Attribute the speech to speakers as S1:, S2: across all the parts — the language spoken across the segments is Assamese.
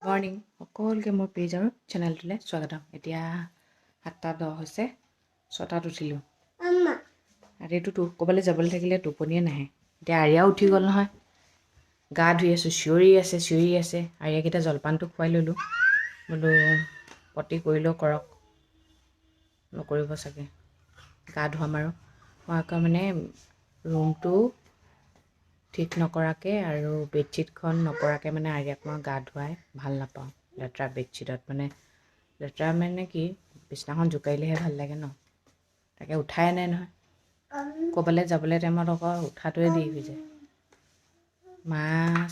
S1: মৰ্ণিং সকলোকে মোৰ পেজ আৰু চেনেলটোলৈ স্বাগতম। এতিয়া 7:10 হৈছে, 6টাত উঠিলোঁ। ৰাতিটো ক'ৰবালৈ যাবলৈ থাকিলে টোপনিয়ে নাহে। এতিয়া আৰিয়াও উঠি গ'ল নহয়, গা ধুই আছোঁ, চিঞৰি আছে। আৰিয়াকেইটা জলপানটো খুৱাই ল'লোঁ, বোলো পটি কৰিলেও কৰক, নকৰিব চাগে, গা ধুৱাম আৰু। মই আকৌ মানে ৰুমটো ঠিক নকৰাকৈ আৰু বেডশ্বীটখন নপৰাকৈ মানে আৰিয়াক মই গা ধুৱাই ভাল নাপাওঁ। লেতেৰা বেডশ্বীটত লেতেৰা মানে কি, বিছনাখন জোকাৰিলেহে ভাল লাগে ন। তাকে উঠাই নাই নহয়, ক'ৰবালৈ যাবলৈ টাইমত আকৌ উঠাটোৱে দেৰি হৈ যায়। মা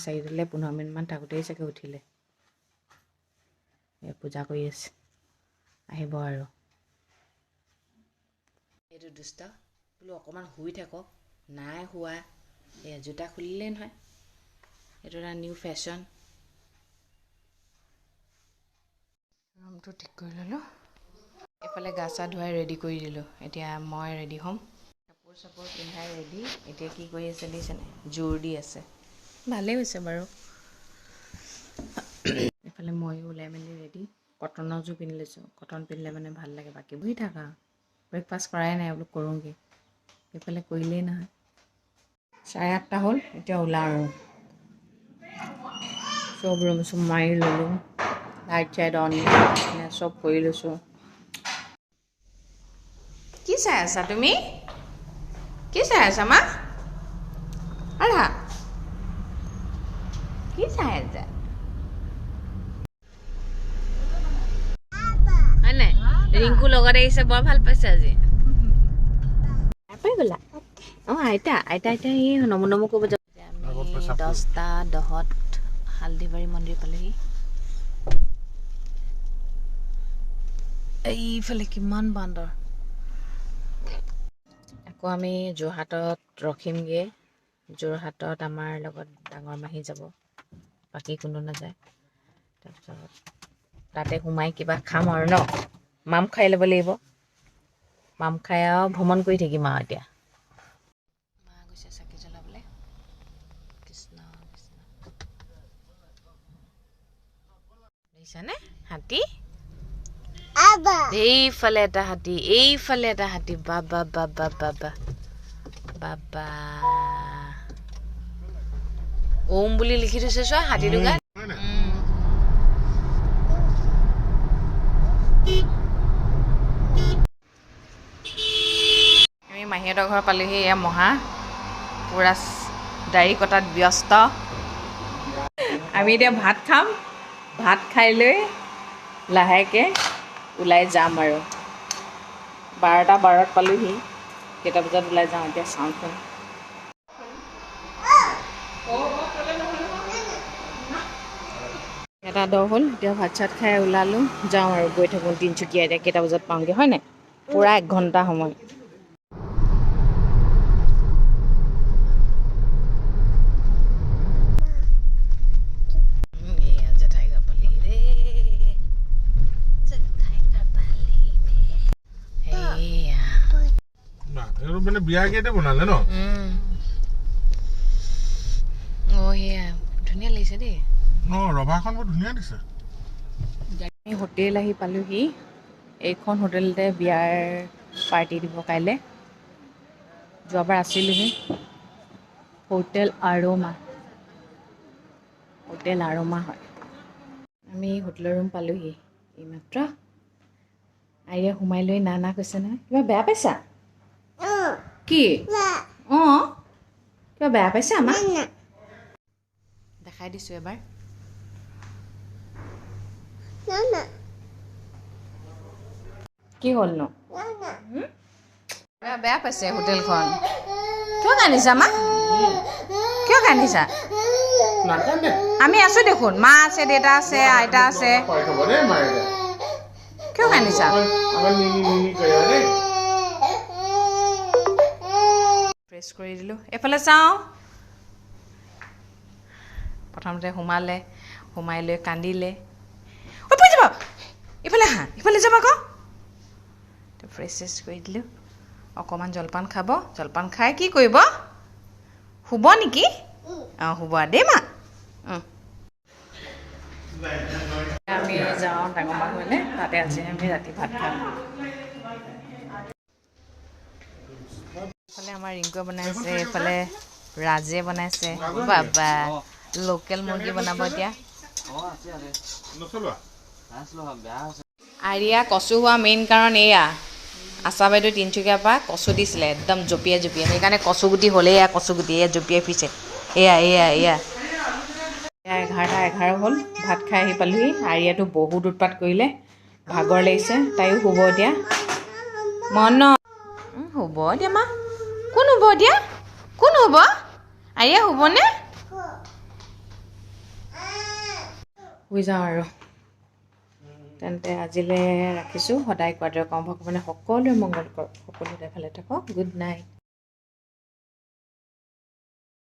S1: 4:15 মিনিটমান থাকোঁতেই চাগে উঠিলে, পূজা কৰি আছে, আহিব আৰু। এইটো দুষ্ট বোলো অকণমান শুই থাকক, নাই শুৱা। এয়া জোতা খুলিলেই নহয়, এইটো এটা নিউ ফেশ্বন। ৰুমটো ঠিক কৰি ল'লোঁ, এইফালে গা চা ধুৱাই ৰেডি কৰি দিলোঁ। এতিয়া মই ৰেডি হ'ম, কাপোৰ চাপোৰ পিন্ধাই ৰেডি। এতিয়া কি কৰি আছে দেখিছেনে, জোৰ দি আছে, ভালেই হৈছে বাৰু। এইফালে ময়ো ওলাই মেলি ৰেডি, কটনৰ যোৰ পিন্ধি লৈছোঁ। কটন পিন্ধিলে মানে ভাল লাগে। বাকী বহি থাকা, ব্ৰেকফাষ্ট কৰাই নাই, বোলো কৰোঁগৈ। এইফালে কৰিলেই নহয়। 8:30 হ'ল, এতিয়া ওলাওঁ আৰু। চব ৰুম চুম মাৰি ল'লোঁ, লাইট চাইট অন চব কৰি লৈছোঁ। কি চাই আছা তুমি? কি চাই আছা মা? আহা, কি চাই আছা? হয় নাই, ৰিংকু লগত আহিছে, বৰ ভাল পাইছে আজি। গ'লা অঁ, আইতা এই নমো নমো কৰিব যাব। আমি 10:10 হালধিবাৰী মন্দিৰ পালোহি। এইফালে কিমান বান্দৰ। আকৌ আমি যোৰহাটত ৰখিমগৈ। যোৰহাটত আমাৰ লগত ডাঙৰ মাহী যাব, বাকী কোনো নাযায়। তাৰপিছত তাতে সোমাই কিবা খাম আৰু ন, মাম খাই ল'ব লাগিব। মাম খাই আৰু ভ্ৰমণ কৰি থাকিম আৰু। এতিয়া মা গৈছে চাকি জ্বলাবলৈ। কৃষ্ণ কৃষ্ণ, দেখিছানে হাতী? এইফালে এটা হাতী, এইফালে এটা হাতী। বাবা বাবা বাবা বাবা, ওম বুলি লিখি থৈছে চোৱা হাতীটো গাত। আমি মাহীহঁতৰ ঘৰ পালোহি। এয়া মহা পূৰা দাড়ি কটাত ব্যস্ত। আমি এতিয়া ভাত খাম, ভাত খাই লৈ লাহেকৈ ওলাই যাম আৰু। 12:12 পালোহি, কেইটা বজাত ওলাই যাওঁ এতিয়া চাওঁচোন। এটা 10 হ'ল, এতিয়া ভাত চাত খাই ওলালোঁ, যাওঁ আৰু। গৈ থাকোঁ তিনিচুকীয়া, এতিয়া কেইটা বজাত পাওঁগৈ হয় নাই, পূৰা 1 ঘণ্টা সময়।
S2: মানে বিয়া কেইটা বনালে ন?
S1: সেয়া ধুনীয়া লাগিছে দেই।
S2: ৰভাখন বৰ ধুনীয়া দিছে।
S1: আমি হোটেল আহি পালোহি। এইখন হোটেলতে বিয়াৰ পাৰ্টি দিব কাইলৈ। যোৱাবাৰ আছিলোহি, হোটেল আৰোমা হয়। আমি হোটেলৰ ৰুম পালোহি এইমাত্ৰ। আইয়া সোমাই লৈ না কৈছে নহয়। কিবা বেয়া পাইছা? কি? অঁ, কিবা বেয়া পাইছা? আমাক দেখাই দিছোঁ এবাৰ। কি হ'লনো? বেয়া পাইছে হোটেলখন। কিয় কান্দিছা মা? কিয় কান্দিছা? আমি আছোঁ দেখোন, মা আছে, দেউতা আছে, আইতা আছে। কিয় কান্দিছা? ফ্ৰেছ কৰি দিলোঁ। এইফালে চাওঁ। প্ৰথমতে সোমাই লৈ কান্দিলে। পৰি যাব, ইফালে আহা, ইফালে যাবা আকৌ। ফ্ৰেছ কৰি দিলোঁ। অকণমান জলপান খাব, জলপান খাই কি কৰিব? শুব নেকি? অঁ, শুব দেই মা। আমি যাওঁ ডাঙৰ ঘৰলৈ তাতে আজি আমি ৰাতি ভাত খাম এইফালে আমাৰ ৰিংকুৱে বনাইছে এইফালে ৰাজে বনাইছে বাবা লোকেল মুৰ্গী বনাব এতিয়া আৰিয়া কচু হোৱা মেইন কাৰণ এয়া আশা বাইদেউ তিনিচুকীয়াৰ পৰা কচু দিছিলে একদম জঁপিয়াই জঁপিয়াই সেইকাৰণে কচু গুটি হ'লেই এয়া কচু গুটি এয়া জঁপিয়াই ফুৰিছে এয়া 11:11 হ'ল ভাত খাই আহি পালোহি আৰিয়াটো বহুত উৎপাত কৰিলে ভাগৰ লাগিছে তাইও শুব এতিয়া মন শুব এতিয়া মা কোন শুব এতিয়া কোন শুব আৰিয়া শুবনে শুই যাওঁ আৰু তেন্তে আজিলৈ ৰাখিছোঁ সদায় কোৱাৰ দৰে কওঁ ভগৱানে সকলোৰে মংগল কৰক সকলোৰে ভালে থাকক গুড নাইট